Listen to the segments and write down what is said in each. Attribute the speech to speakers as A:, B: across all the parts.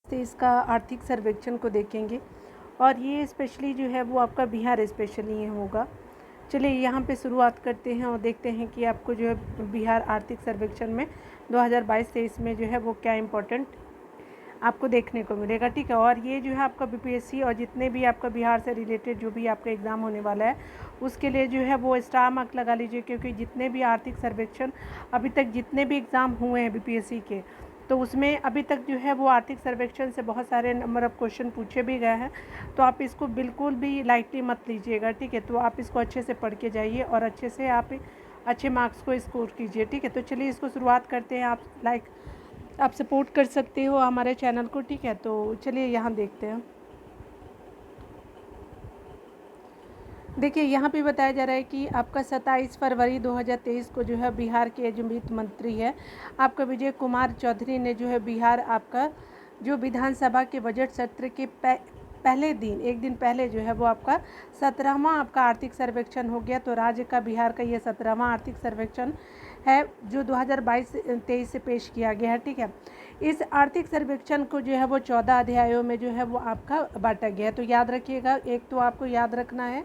A: से इसका आर्थिक सर्वेक्षण को देखेंगे और ये स्पेशली जो है वो आपका बिहार स्पेशली होगा। चलिए यहाँ पे शुरुआत करते हैं और देखते हैं कि आपको जो है बिहार आर्थिक सर्वेक्षण में 2022-23 में जो है वो क्या इम्पोर्टेंट आपको देखने को मिलेगा। ठीक है, और ये जो है आपका बीपीएससी और जितने भी आपका बिहार से रिलेटेड जो भी आपका एग्ज़ाम होने वाला है उसके लिए जो है वो स्टार मार्क लगा लीजिए, क्योंकि जितने भी आर्थिक सर्वेक्षण अभी तक जितने भी एग्ज़ाम हुए हैं बीपीएससी के, तो उसमें अभी तक जो है वो आर्थिक सर्वेक्षण से बहुत सारे नंबर ऑफ़ क्वेश्चन पूछे भी गए हैं। तो आप इसको बिल्कुल भी लाइटली मत लीजिएगा। ठीक है, तो आप इसको अच्छे से पढ़ के जाइए और अच्छे से आप अच्छे मार्क्स को स्कोर कीजिए। ठीक है, तो चलिए इसको शुरुआत करते हैं। आप सपोर्ट कर सकते हो हमारे चैनल को। ठीक है, तो चलिए यहाँ देखते हैं। देखिए यहाँ पे बताया जा रहा है कि आपका 27 फरवरी 2023 को जो है बिहार के जो वित्त मंत्री है आपका विजय कुमार चौधरी ने जो है बिहार आपका जो विधानसभा के बजट सत्र के पहले दिन एक दिन पहले जो है वो आपका 17वां आपका आर्थिक सर्वेक्षण हो गया। तो राज्य का बिहार का ये 17वां आर्थिक सर्वेक्षण है जो 2022-23 से पेश किया गया है। ठीक है, इस आर्थिक सर्वेक्षण को जो है वो 14 अध्यायों में जो है वो आपका बांटा गया है। तो याद रखिएगा, एक तो आपको याद रखना है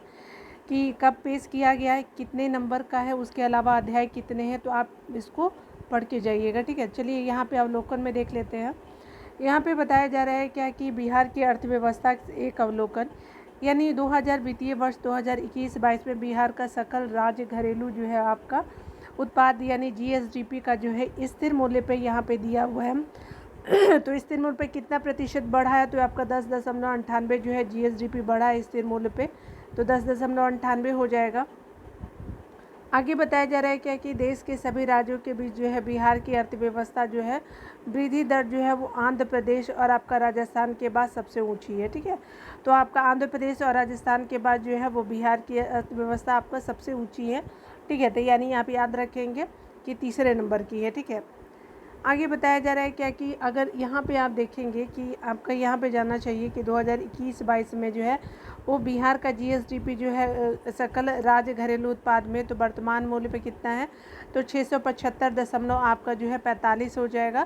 A: कि कब पेश किया गया है, कितने नंबर का है, उसके अलावा अध्याय कितने हैं, तो आप इसको पढ़ के जाइएगा। ठीक है, चलिए यहाँ पे अवलोकन में देख लेते हैं। यहाँ पे बताया जा रहा है क्या कि बिहार की अर्थव्यवस्था एक अवलोकन, यानी 2000 वित्तीय वर्ष 2021-22 में बिहार का सकल राज्य घरेलू जो है आपका उत्पाद यानी जीएसडीपी का जो है स्थिर मूल्य पे यहाँ पे दिया हुआ है। तो स्थिर मूल्य पे कितना प्रतिशत बढ़ा है, तो आपका 10.98 जो है जीएसडीपी बढ़ा है स्थिर मूल्य पे, तो 10.98 हो जाएगा। आगे बताया जा रहा है क्या कि देश के सभी राज्यों के बीच जो है बिहार की अर्थव्यवस्था जो है वृद्धि दर जो है वो आंध्र प्रदेश और आपका राजस्थान के बाद सबसे ऊंची है। ठीक है, तो आपका आंध्र प्रदेश और राजस्थान के बाद जो है वो बिहार की अर्थव्यवस्था आपका सबसे ऊंची है। ठीक है, तो यानी आप याद रखेंगे कि तीसरे नंबर की है। ठीक है, आगे बताया जा रहा है क्या कि अगर यहाँ पे आप देखेंगे कि आपका यहाँ पे जानना चाहिए कि 2021-22 में जो है वो बिहार का जीएसडीपी जो है सकल राज्य घरेलू उत्पाद में तो वर्तमान मूल्य पे कितना है, तो 675 आपका जो है 45 हो जाएगा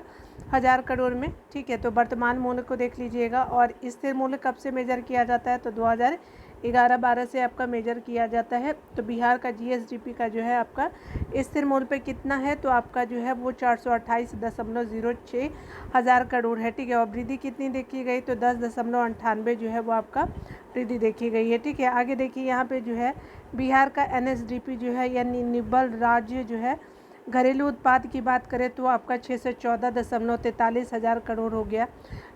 A: 1000 करोड़ में। ठीक है, तो वर्तमान मूल्य को देख लीजिएगा। और स्थिर मूल्य कब से मेजर किया जाता है, तो 2011-12 से आपका मेजर किया जाता है। तो बिहार का जीएसडीपी का जो है आपका स्थिर मूल्य पे कितना है, तो आपका जो है वो 428.06 हज़ार करोड़ है। ठीक है, और वृद्धि कितनी देखी गई, तो 10.98 जो है वो आपका वृद्धि देखी गई है। ठीक है, आगे देखिए यहाँ पे जो है बिहार का एनएसडीपी जो है यानी निबल राज्य जो है घरेलू उत्पाद की बात करें तो आपका 614.43 हज़ार करोड़ हो गया।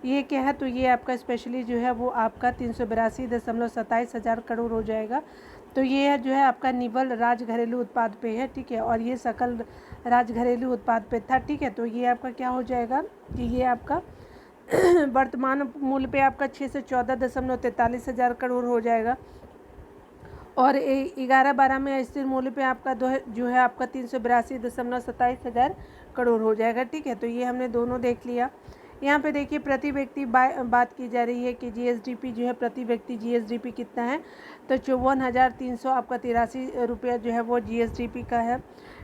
A: ये क्या है, तो ये आपका स्पेशली जो है वो आपका 382.27 हज़ार करोड़ हो जाएगा। तो ये है जो है आपका निबल राज्य घरेलू उत्पाद पे है। ठीक है, और ये सकल राज्य घरेलू उत्पाद पे था। ठीक है, तो ये आपका क्या हो जाएगा कि ये आपका वर्तमान मूल्य पे आपका 614.43 हज़ार करोड़ हो जाएगा। और 11-12 में स्थिर मूल्य पे आपका जो है आपका 382.27 हज़ार करोड़ हो जाएगा। ठीक है, तो ये हमने दोनों देख लिया। यहाँ पे देखिए प्रति व्यक्ति बात की जा रही है कि जीएसडीपी जो है प्रति व्यक्ति जीएसडीपी कितना है, तो 54,300 आपका 83 रुपया जो है वो जीएसडीपी का है।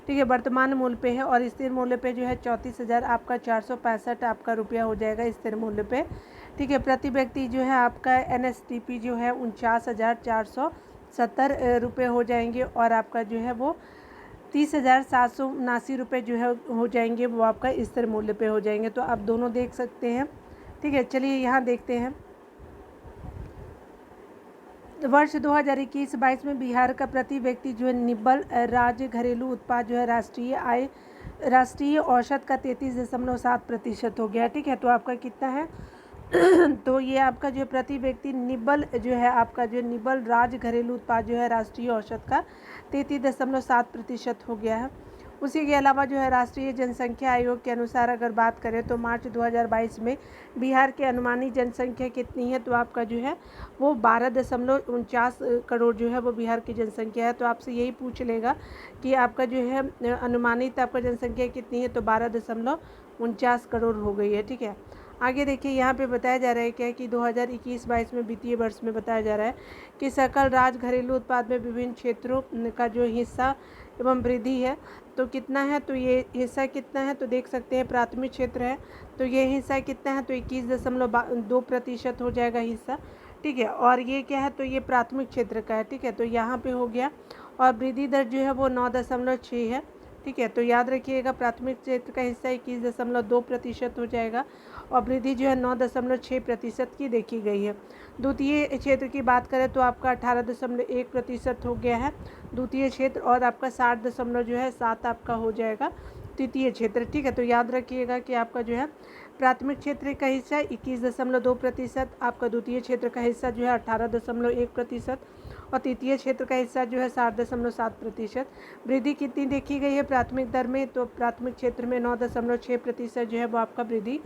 A: ठीक है, वर्तमान मूल्य पे है। और स्थिर मूल्य पे जो है 34,000 आपका 465 आपका रुपया हो जाएगा स्थिर मूल्य पे। ठीक है, प्रति व्यक्ति जो है आपका एनएसडीपी जो है 49,470 रुपये हो जाएंगे। और आपका जो है वो 30,779 रुपये जो है हो जाएंगे, वो आपका स्थिर मूल्य पे हो जाएंगे। तो आप दोनों देख सकते हैं। ठीक है, चलिए यहाँ देखते हैं। वर्ष 2021-22 में बिहार का प्रति व्यक्ति जो है निबल राज्य घरेलू उत्पाद जो है राष्ट्रीय औसत का 33.7% हो गया। ठीक है, तो आपका कितना है तो ये आपका जो प्रति व्यक्ति निबल जो है आपका जो निबल राज्य घरेलू उत्पाद जो है राष्ट्रीय औसत का 33.7% हो गया है। उसी के अलावा जो है राष्ट्रीय जनसंख्या आयोग के अनुसार अगर बात करें तो मार्च 2022 में बिहार की अनुमानित जनसंख्या कितनी है, तो आपका जो है वो 12.49 करोड़ जो है वो बिहार की जनसंख्या है। तो आपसे यही पूछ लेगा कि आपका जो है अनुमानित आपका जनसंख्या कितनी है, तो 12.49 करोड़ हो गई है। ठीक है, आगे देखिए यहाँ पे बताया जा रहा है क्या कि 2021-22 में वित्तीय वर्ष में बताया जा रहा है कि सकल राज्य घरेलू उत्पाद में विभिन्न क्षेत्रों का जो हिस्सा एवं वृद्धि है। तो कितना है, तो ये हिस्सा कितना है, तो देख सकते हैं प्राथमिक क्षेत्र है, तो ये हिस्सा कितना है, तो 21.2% हो जाएगा हिस्सा, ठीक है। और ये क्या है, तो ये प्राथमिक क्षेत्र का है, ठीक है। तो यहाँ पे हो गया। और वृद्धि दर जो है वो 9.6 है, ठीक है। तो याद रखिएगा प्राथमिक क्षेत्र का हिस्सा 21.2% हो जाएगा और वृद्धि जो है 9.6% की देखी गई है। द्वितीय क्षेत्र की बात करें तो आपका 18.1% हो गया है द्वितीय क्षेत्र, और आपका 60.7 आपका हो जाएगा तृतीय क्षेत्र, ठीक है। तो याद रखिएगा कि आपका जो है प्राथमिक क्षेत्र का हिस्सा 21.2%, आपका द्वितीय क्षेत्र का हिस्सा जो है 18.1% और तृतीय क्षेत्र का हिस्सा जो है 60.7%। वृद्धि कितनी देखी गई है प्राथमिक दर में, तो प्राथमिक क्षेत्र में 9.6% जो है वो आपका वृद्धि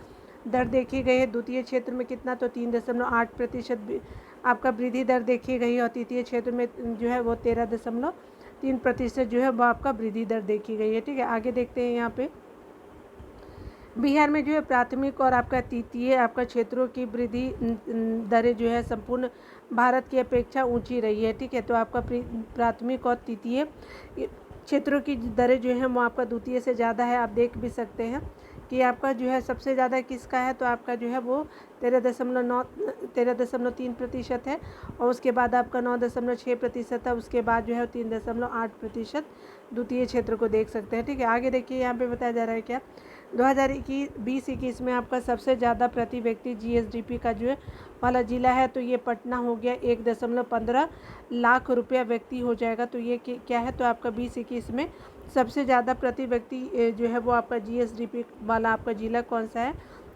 A: दर देखी गई है। द्वितीय क्षेत्र में कितना, तो 3.8% आपका वृद्धि दर देखी गई है और तृतीय क्षेत्र में जो है वो 13.3% जो है वो आपका वृद्धि दर देखी गई है, ठीक है। आगे देखते हैं। यहाँ पे बिहार में जो है प्राथमिक और आपका तृतीय आपका क्षेत्रों की वृद्धि दरें जो है संपूर्ण भारत की अपेक्षा ऊंची रही है, ठीक है। तो आपका प्राथमिक और तृतीय क्षेत्रों की दरें जो है वो आपका द्वितीय से ज़्यादा है। आप देख भी सकते हैं कि आपका जो है सबसे ज़्यादा किसका है, तो आपका जो है वो 13.3% है और उसके बाद आपका 9.6% है, उसके बाद जो है 3.8% द्वितीय क्षेत्र को देख सकते हैं, ठीक है। आगे देखिए यहाँ पे बताया जा रहा है क्या 2020-21 में आपका सबसे ज़्यादा प्रति व्यक्ति GSDP का जो है वाला जिला है, तो ये पटना हो गया। 1.15 लाख रुपया व्यक्ति हो जाएगा। तो ये क्या है, तो आपका 20-21 में सबसे ज़्यादा प्रति व्यक्ति जो है वो आपका GSDP वाला आपका जिला कौन सा है,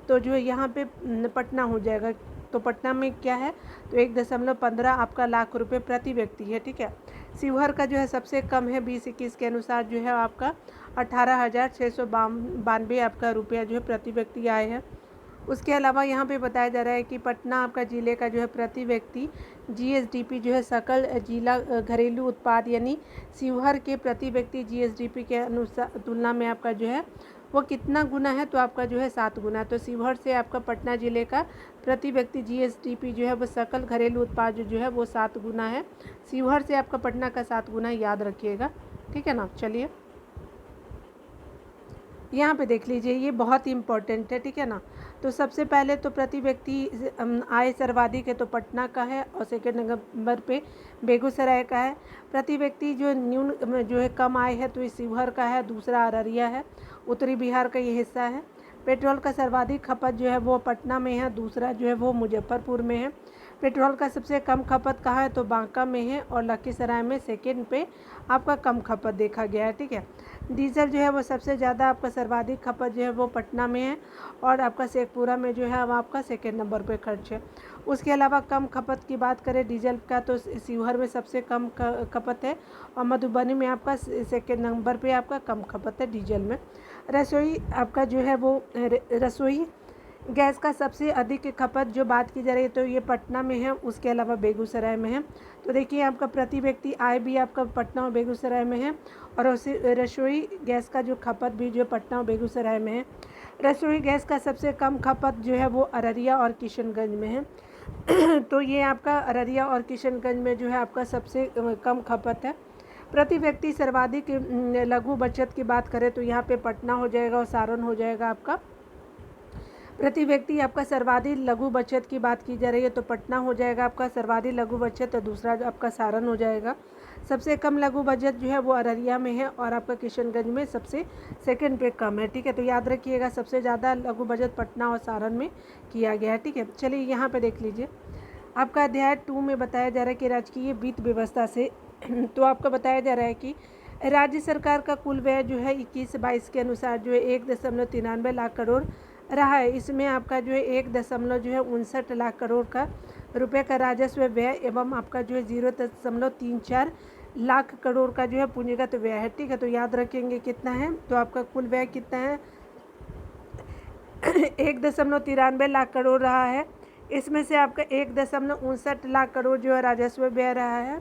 A: तो जो यहाँ पे पटना हो जाएगा। तो पटना में क्या है, तो 1.15 आपका लाख रुपए प्रति व्यक्ति है, ठीक है। शिवहर का जो है सबसे कम है 20-21 के अनुसार जो है आपका 18,692 आपका रुपया जो है प्रति व्यक्ति आए हैं। उसके अलावा यहाँ पे बताया जा रहा है कि पटना आपका ज़िले का जो है प्रति व्यक्ति GSDP जो है सकल जिला घरेलू उत्पाद यानी शिवहर के प्रति व्यक्ति GSDP के अनुसार तुलना में आपका जो है वो कितना गुना है, तो आपका जो है 7 गुना। तो शिवहर से आपका पटना ज़िले का प्रति व्यक्ति GSDP जो है वो सकल घरेलू उत्पाद जो है वो 7 गुना है। शिवहर से आपका पटना का 7 गुना, याद रखिएगा, ठीक है ना। चलिए यहाँ पे देख लीजिए, ये बहुत ही इम्पोर्टेंट है, ठीक है ना। तो सबसे पहले तो प्रति व्यक्ति आय सर्वाधिक है तो पटना का है और सेकेंड नंबर पे बेगूसराय का है। प्रति व्यक्ति जो न्यून जो है कम आय है तो ये शिवहर का है, दूसरा अररिया है, उत्तरी बिहार का ये हिस्सा है। पेट्रोल का सर्वाधिक खपत जो है वो पटना में है, दूसरा जो है वो मुजफ्फरपुर में है। पेट्रोल का सबसे कम खपत कहाँ है, तो बांका में है और लखीसराय में सेकेंड पे आपका कम खपत देखा गया है, ठीक है। डीजल जो है वो सबसे ज़्यादा आपका सर्वाधिक खपत जो है वो पटना में है और आपका शेखपुरा में जो है वो आपका सेकेंड नंबर पे खर्च है। उसके अलावा कम खपत की बात करें डीजल का तो शिवहर में सबसे कम खपत है और मधुबनी में आपका सेकेंड नंबर पे आपका कम खपत है डीजल में। रसोई आपका जो है वो रसोई गैस का सबसे अधिक खपत जो बात की जा रही है तो ये पटना में है, उसके अलावा बेगूसराय में है। तो देखिए आपका प्रति व्यक्ति आय भी आपका पटना और बेगूसराय में है और उसी रसोई गैस का जो खपत भी जो पटना और बेगूसराय में है। रसोई गैस का सबसे कम खपत जो है वो अररिया और किशनगंज में है। तो ये आपका अररिया और किशनगंज में जो है आपका सबसे कम खपत है। प्रति व्यक्ति सर्वाधिक लघु बचत की बात करें तो यहाँ पे पटना हो जाएगा और सारण हो जाएगा आपका। प्रति व्यक्ति आपका सर्वाधिक लघु बचत की बात की जा रही है तो पटना हो जाएगा आपका सर्वाधिक लघु बचत और दूसरा आपका सारण हो जाएगा। सबसे कम लघु बचत जो है वो अररिया में है और आपका किशनगंज में सबसे सेकंड पे कम है, ठीक है। तो याद रखिएगा सबसे ज़्यादा लघु बचत पटना और सारण में किया गया है, ठीक है। चलिए यहाँ पर देख लीजिए आपका अध्याय 2 में बताया जा रहा है कि राजकीय वित्त व्यवस्था से तो आपका बताया जा रहा है कि राज्य सरकार का कुल व्यय जो है 21-22 के अनुसार जो है 1.93 लाख करोड़ रहा है। इसमें आपका जो है 1.59 लाख करोड़ का रुपए का राजस्व व्यय एवं आपका जो है 0.34 लाख करोड़ का जो है पूंजीगत व्यय है, ठीक है। तो याद रखेंगे कितना है, तो आपका कुल व्यय कितना है 1.93 लाख करोड़ रहा है। इसमें से आपका 1.59 लाख करोड़ जो है राजस्व व्यय रहा है,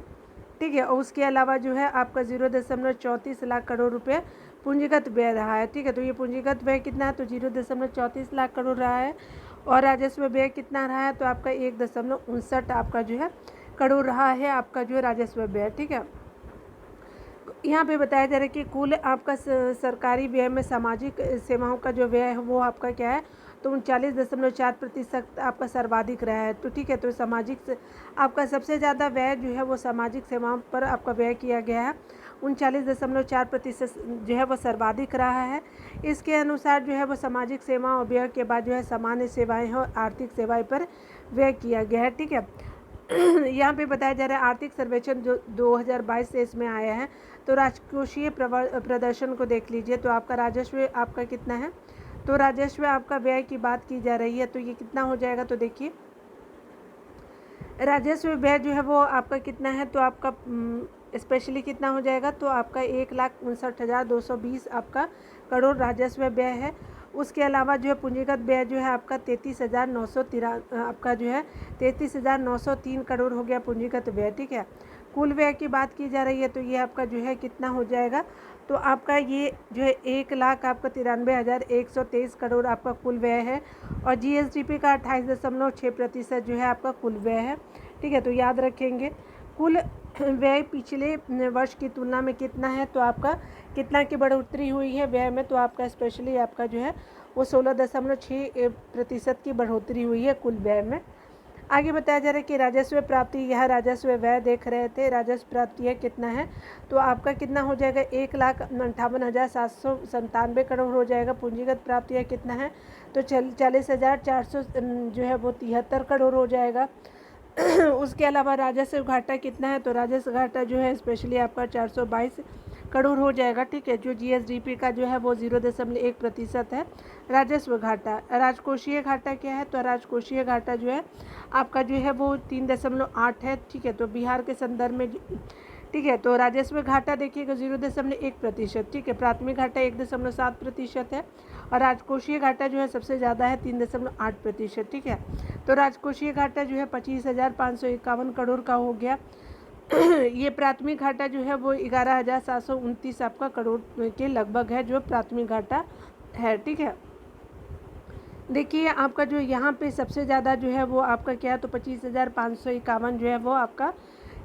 A: ठीक है। और उसके अलावा जो है आपका 0.34 लाख करोड़ रुपये पूंजीगत व्यय रहा है, ठीक है। तो ये पूंजीगत व्यय कितना है, तो 0.34 लाख करोड़ रहा है और राजस्व व्यय कितना रहा है, तो आपका 1.59 आपका जो है करोड़ रहा है आपका जो है राजस्व व्यय, ठीक है। यहाँ पे बताया जा रहा है कि कुल आपका सरकारी व्यय में सामाजिक सेवाओं का जो व्यय है वो आपका क्या है, तो 39.4% आपका सर्वाधिक रहा है। तो ठीक है, तो आपका सबसे ज़्यादा व्यय जो है वो सामाजिक सेवाओं पर आपका व्यय किया गया है, 39.4% जो है वो सर्वाधिक रहा है। इसके अनुसार जो है वो सामाजिक सेवाओं व्यय के बाद जो है सामान्य सेवाएं और आर्थिक सेवाएं पर व्यय किया गया है। ठीक है, यहाँ पे बताया जा रहा है आर्थिक सर्वेक्षण जो 2022 से इसमें आया है। तो राजकोषीय प्रदर्शन को देख लीजिए, तो आपका राजस्व आपका कितना है, तो राजस्व आपका व्यय की बात की जा रही है, तो ये कितना हो जाएगा, तो देखिए राजस्व व्यय जो है वो आपका कितना है, तो आपका स्पेशली कितना हो जाएगा, तो आपका 1,59,220 आपका करोड़ राजस्व व्यय है। उसके अलावा जो है पूंजीगत व्यय जो है आपका 33,913 आपका जो है 33,903 करोड़ हो गया पूंजीगत व्यय। ठीक है, कुल व्यय की बात की जा रही है, तो ये आपका जो है कितना हो जाएगा, तो आपका ये जो है 1,00,000 आपका 93,123 करोड़ आपका कुल व्यय है। और जीएसडीपी का 28.6% जो है आपका कुल व्यय है। ठीक है, तो याद रखेंगे कुल व्यय पिछले वर्ष की तुलना में कितना है, तो आपका कितना की बढ़ोतरी हुई है व्यय में, तो आपका स्पेशली आपका जो है वो 16.6% की बढ़ोतरी हुई है कुल व्यय में। आगे बताया जा रहा है कि राजस्व प्राप्ति, यह राजस्व व्यय देख रहे थे, राजस्व प्राप्ति है कितना है, तो आपका कितना हो जाएगा 1,58,797 करोड़ हो जाएगा। पूंजीगत प्राप्ति है कितना है, तो 40,400 जो है वो 73 करोड़ हो जाएगा। उसके अलावा राजस्व घाटा कितना है, तो राजस्व घाटा जो है स्पेशली आपका 422 करोड़ हो जाएगा। ठीक है, जो जीएसडीपी का जो है वो 0.1% है राजस्व घाटा। राजकोषीय घाटा क्या है, तो राजकोषीय घाटा जो है आपका जो है वो 3.8 है। ठीक है, तो बिहार के संदर्भ में ठीक है, तो राजस्व घाटा देखिएगा 0.1%। ठीक है, प्राथमिक घाटा 1.7% है और राजकोषीय घाटा जो है सबसे ज़्यादा है 3.8%। ठीक है, तो राजकोषीय घाटा जो है 25,551 करोड़ का हो गया। ये प्राथमिक घाटा जो है वो 11,729 आपका करोड़ के लगभग है जो प्राथमिक घाटा है। ठीक है, देखिए आपका जो यहाँ पे सबसे ज़्यादा जो है वो आपका क्या है, तो 25,551 जो है वो आपका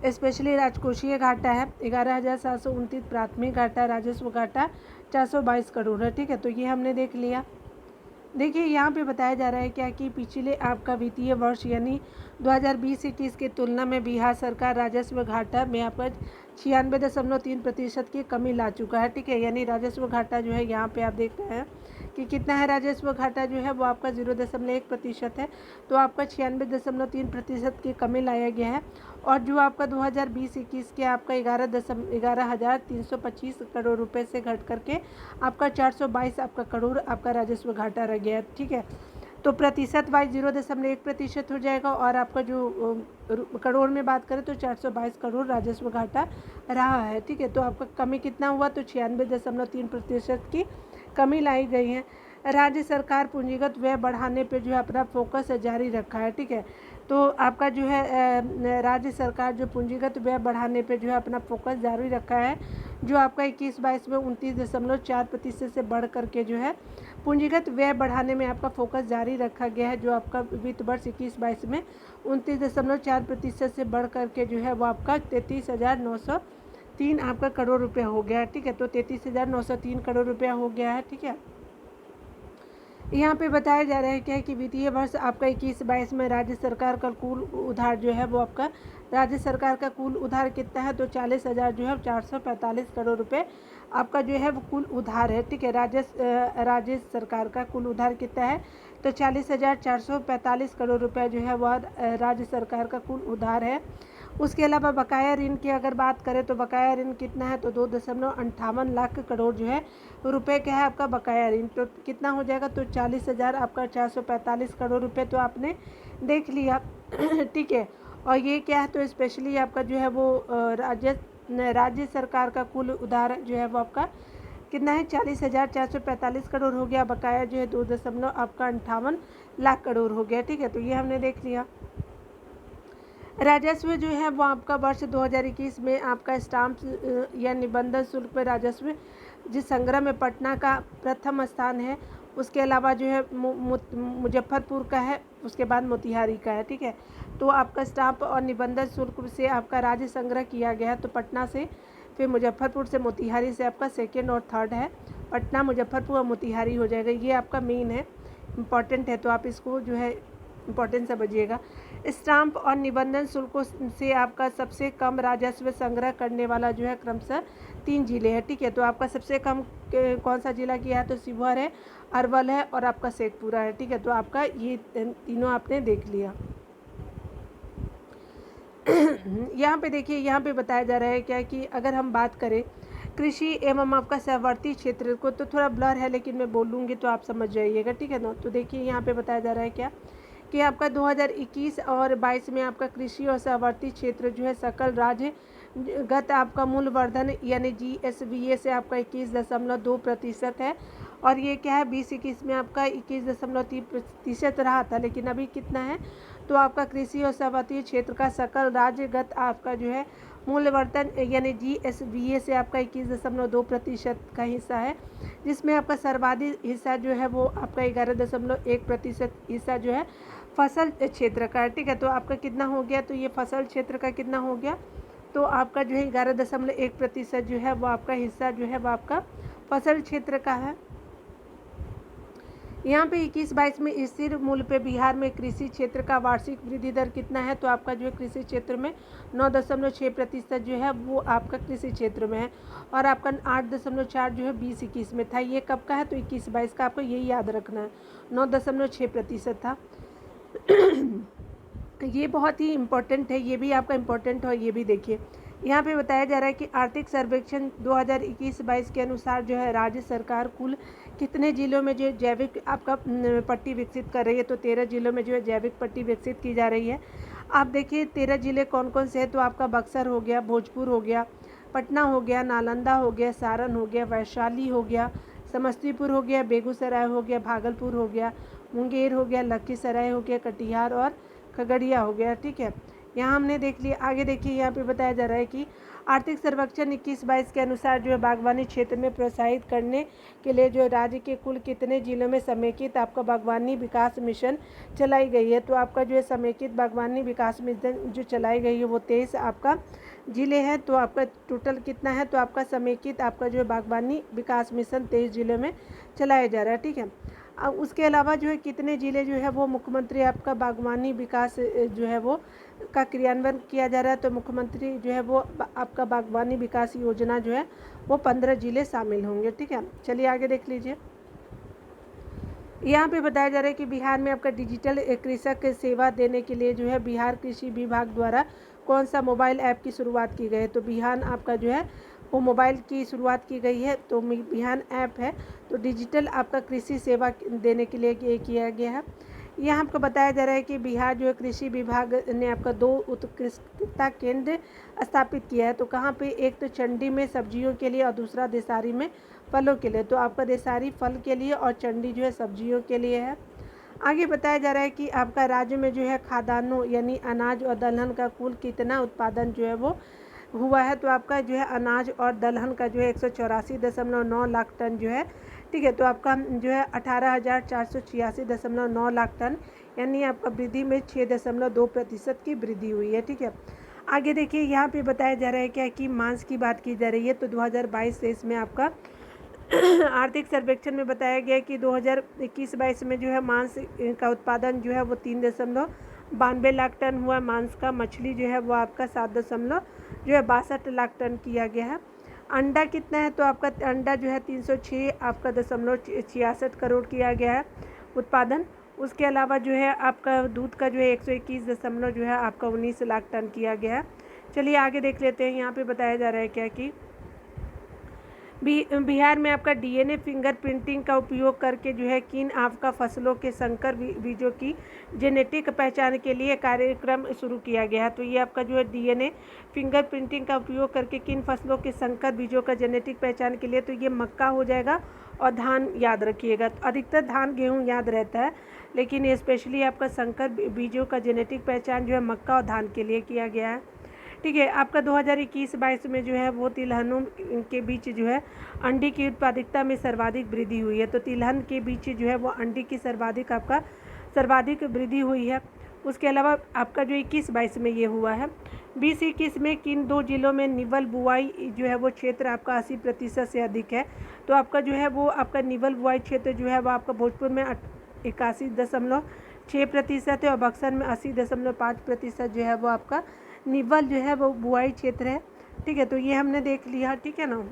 A: स्पेशली राजकोषीय घाटा है, 11,729 प्राथमिक घाटा, राजस्व घाटा 422 करोड़ है। ठीक है, तो ये हमने देख लिया। देखिए यहाँ पे बताया जा रहा है क्या कि पिछले आपका वित्तीय वर्ष यानी 2020-21 की तुलना में बिहार सरकार राजस्व घाटा में आपका 96.3% की कमी ला चुका है। ठीक है, यानी राजस्व घाटा जो है यहाँ पे आप देख रहे हैं कि कितना है, राजस्व घाटा जो है वो आपका 0.1% है, तो आपका 96.3% की कमी लाया गया है। और जो आपका 2020-21 के आपका 11,325 करोड़ रुपए से घट करके आपका 422 आपका करोड़ आपका राजस्व घाटा रह गया। ठीक है, तो प्रतिशत वाइज 0.1% हो जाएगा और आपका जो करोड़ में बात करें तो 422 करोड़ राजस्व घाटा रहा है। ठीक है, तो आपका कमी कितना हुआ, तो 96.3% की कमी लाई गई है। राज्य सरकार पूंजीगत व्यय बढ़ाने पे जो है अपना फोकस जारी रखा है। ठीक है, तो आपका जो है राज्य सरकार जो पूंजीगत व्यय बढ़ाने पे जो है अपना फोकस जारी रखा है, जो आपका 21-22 में 29.4% से बढ़ करके जो है पूंजीगत व्यय बढ़ाने में आपका फोकस जारी रखा गया है, जो आपका वित्त वर्ष 21-22 में 29.4% से बढ़ करके जो है वो आपका 33,903 आपका करोड़ रुपया हो गया है। ठीक है, तो 33,903 करोड़ रुपया हो गया है। ठीक है, यहाँ पे बताया जा रहा है क्या कि वित्तीय वर्ष आपका 21-22 में राज्य सरकार का कुल उधार जो है वो आपका राज्य सरकार का कुल उधार कितना है, तो 40,000 जो है 445 करोड़ रुपए आपका जो है वो कुल उधार है। ठीक है, राज्य सरकार का कुल उधार कितना है, तो 40,445 करोड़ रुपए जो है वह राज्य सरकार का कुल उधार है। उसके अलावा बकाया ऋण की अगर बात करें तो बकाया ऋण कितना है, तो 2.58 लाख करोड़ जो है रुपए का है आपका बकाया ऋण। तो कितना हो जाएगा, तो 40,000 आपका 445 करोड़ रुपए तो आपने देख लिया। ठीक है, और ये क्या है, तो स्पेशली आपका जो है वो राज्य सरकार का कुल उधार जो है वो आपका कितना है, 40,445 करोड़ हो गया। बकाया जो है 2.58 लाख करोड़ हो गया। ठीक है, तो ये हमने देख लिया। राजस्व जो है वो आपका वर्ष 2021 में आपका स्टाम्प या निबंधन शुल्क पर राजस्व जिस संग्रह में पटना का प्रथम स्थान है। उसके अलावा जो है मुजफ्फरपुर का है, उसके बाद मोतिहारी का है। ठीक है, तो आपका स्टाम्प और निबंधन शुल्क से आपका राज्य संग्रह किया गया है, तो पटना से फिर मुजफ्फरपुर से मोतिहारी से आपका सेकेंड और थर्ड है, पटना, मुजफ्फरपुर और मोतिहारी हो जाएगा। ये आपका मेन है, इम्पॉर्टेंट है, तो आप इसको जो है इम्पोर्टेंट समझिएगा। स्टाम्प और निबंधन शुल्कों से आपका सबसे कम राजस्व संग्रह करने वाला जो है क्रमशः 3 जिले हैं, ठीक है। तो आपका सबसे कम कौन सा जिला किया है, तो शिवहर है, अरवल है और आपका शेखपुरा है, ठीक है। तो आपका ये तीनों आपने देख लिया। यहाँ पे देखिए, यहाँ पे बताया जा रहा है क्या कि अगर हम बात करें कृषि एवं आपका सहवर्ती क्षेत्र को, तो थोड़ा ब्लर है लेकिन मैं बोलूँगी तो आप समझ जाइएगा, ठीक है ना। तो देखिए यहाँ पे बताया जा रहा है क्या कि आपका 2021 और 22 में आपका कृषि और सहवर्ती क्षेत्र जो है सकल राज्य गत आपका मूल्यवर्धन यानी GSVA से आपका 21.2% है। और ये क्या है, 2021 में आपका 21.3% रहा था, लेकिन अभी कितना है, तो आपका कृषि और सहवर्ती क्षेत्र का सकल राज्यगत आपका जो है मूल्यवर्धन यानी GSVA से आपका 21.2% का हिस्सा है, जिसमें आपका सर्वाधिक हिस्सा जो है वो आपका 11.1% हिस्सा जो है फसल क्षेत्र का है, ठीक है। तो आपका कितना हो गया, तो ये फसल क्षेत्र का कितना हो गया, तो आपका जो है 11.1% जो है वो आपका हिस्सा जो है वो आपका फसल क्षेत्र का है। यहाँ पे 21-22 में स्थिर मूल्य पे बिहार में कृषि क्षेत्र का वार्षिक वृद्धि दर कितना है, तो आपका जो है कृषि क्षेत्र में 9.6% जो है वो आपका कृषि क्षेत्र में है, और आपका 8.4 जो है 2021 में था। ये कब का है, तो 21-22 का, आपको यही याद रखना है, 9.6% था। ये बहुत ही इम्पोर्टेंट है, ये भी आपका इम्पोर्टेंट है। ये भी देखिए, यहाँ पे बताया जा रहा है कि आर्थिक सर्वेक्षण 2021-22 के अनुसार जो है राज्य सरकार कुल कितने जिलों में जो जैविक आपका पट्टी विकसित कर रही है, तो 13 जिलों में जो है जैविक पट्टी विकसित की जा रही है। आप देखिए 13 जिले कौन कौन से हैं, तो आपका बक्सर हो गया, भोजपुर हो गया, पटना हो गया, नालंदा हो गया, सारण हो गया, वैशाली हो गया, समस्तीपुर हो गया, बेगूसराय हो गया, भागलपुर हो गया, मुंगेर हो गया, लखीसराय हो गया, कटिहार और खगड़िया हो गया, ठीक है। यहाँ हमने देख लिया। आगे देखिए, यहाँ पे बताया जा रहा है कि आर्थिक सर्वेक्षण 21-22 के अनुसार जो है बागवानी क्षेत्र में प्रोत्साहित करने के लिए जो राज्य के कुल कितने जिलों में समेकित आपका बागवानी विकास मिशन चलाई गई है, तो आपका जो है समेकित बागवानी विकास मिशन जो चलाई गई है वो 23 आपका जिले हैं। तो आपका टोटल कितना है, तो आपका समेकित आपका जो है बागवानी विकास मिशन 23 जिलों में चलाया जा रहा है, ठीक है। अब उसके अलावा जो है कितने ज़िले जो है वो मुख्यमंत्री आपका बागवानी विकास जो है वो का क्रियान्वयन किया जा रहा है, तो मुख्यमंत्री जो है वो आपका बागवानी विकास योजना जो है वो 15 ज़िले शामिल होंगे, ठीक है। चलिए आगे देख लीजिए। यहाँ पे बताया जा रहा है कि बिहार में आपका डिजिटल कृषक सेवा देने के लिए जो है बिहार कृषि विभाग द्वारा कौन सा मोबाइल ऐप की शुरुआत की गई है, तो बिहान आपका जो है वो मोबाइल की शुरुआत की गई है, तो बिहान ऐप है, तो डिजिटल आपका कृषि सेवा देने के लिए ये किया गया है। यहाँ आपको बताया जा रहा है कि बिहार जो है कृषि विभाग ने आपका 2 उत्कृष्टता केंद्र स्थापित किया है, तो कहाँ पे, एक तो चंडी में सब्जियों के लिए और दूसरा देसारी में फलों के लिए। तो आपका देसारी फल के लिए और चंडी जो है सब्जियों के लिए है। आगे बताया जा रहा है कि आपका राज्य में जो है खाद्यान्नों यानी अनाज और दलहन का कुल कितना उत्पादन जो है वो हुआ है, तो आपका जो है अनाज और दलहन का जो है 184.9 लाख टन जो है, ठीक है। तो आपका जो है 18,486.9 लाख टन यानी आपका वृद्धि में 6.2% की वृद्धि हुई है, ठीक है। आगे देखिए, यहाँ पे बताया जा रहा है क्या कि मांस की बात की जा रही है, तो 2022-23 में आपका आर्थिक सर्वेक्षण में बताया गया कि 2021-22 में जो है मांस का उत्पादन जो है वो 3.92 लाख टन हुआ मांस का। मछली जो है वो आपका 7.62 लाख टन किया गया है। अंडा कितना है, तो आपका अंडा जो है 306 आपका 66 करोड़ किया गया है उत्पादन। उसके अलावा जो है आपका दूध का जो है 121 दशमलव जो है आपका 19 लाख टन किया गया है। चलिए आगे देख लेते हैं। यहाँ पे बताया जा रहा है क्या कि बिहार में आपका DNA फिंगरप्रिंटिंग का उपयोग करके जो है किन आपका फसलों के संकर बीजों की जेनेटिक पहचान के लिए कार्यक्रम शुरू किया गया है। तो ये आपका जो है DNA फिंगरप्रिंटिंग का उपयोग करके किन फसलों के संकर बीजों का जेनेटिक पहचान के लिए, तो ये मक्का हो जाएगा और धान याद रखिएगा। तो अधिकतर धान गेहूँ याद रहता है, लेकिन स्पेशली आपका संकर बीजों का जेनेटिक पहचान जो है मक्का और धान के लिए किया गया है, ठीक है। आपका 2021-22 में जो है वो तिलहनों के बीच जो है अंडी की उत्पादकता में सर्वाधिक वृद्धि हुई है। तो तिलहन के बीच जो है वो अंडी की सर्वाधिक वृद्धि हुई है। उसके अलावा आपका जो 21-22 में ये हुआ है। 20-21 में किन 2 जिलों में निवल बुआई जो है वो क्षेत्र आपका 80% से अधिक है? तो आपका जो है वो आपका निवल बुआई क्षेत्र जो है वो आपका भोजपुर में 81.6% है और बक्सर में 80.5% जो है वो आपका निवल जो है वो बुआई क्षेत्र है। ठीक है, तो ये हमने देख लिया। ठीक है ना।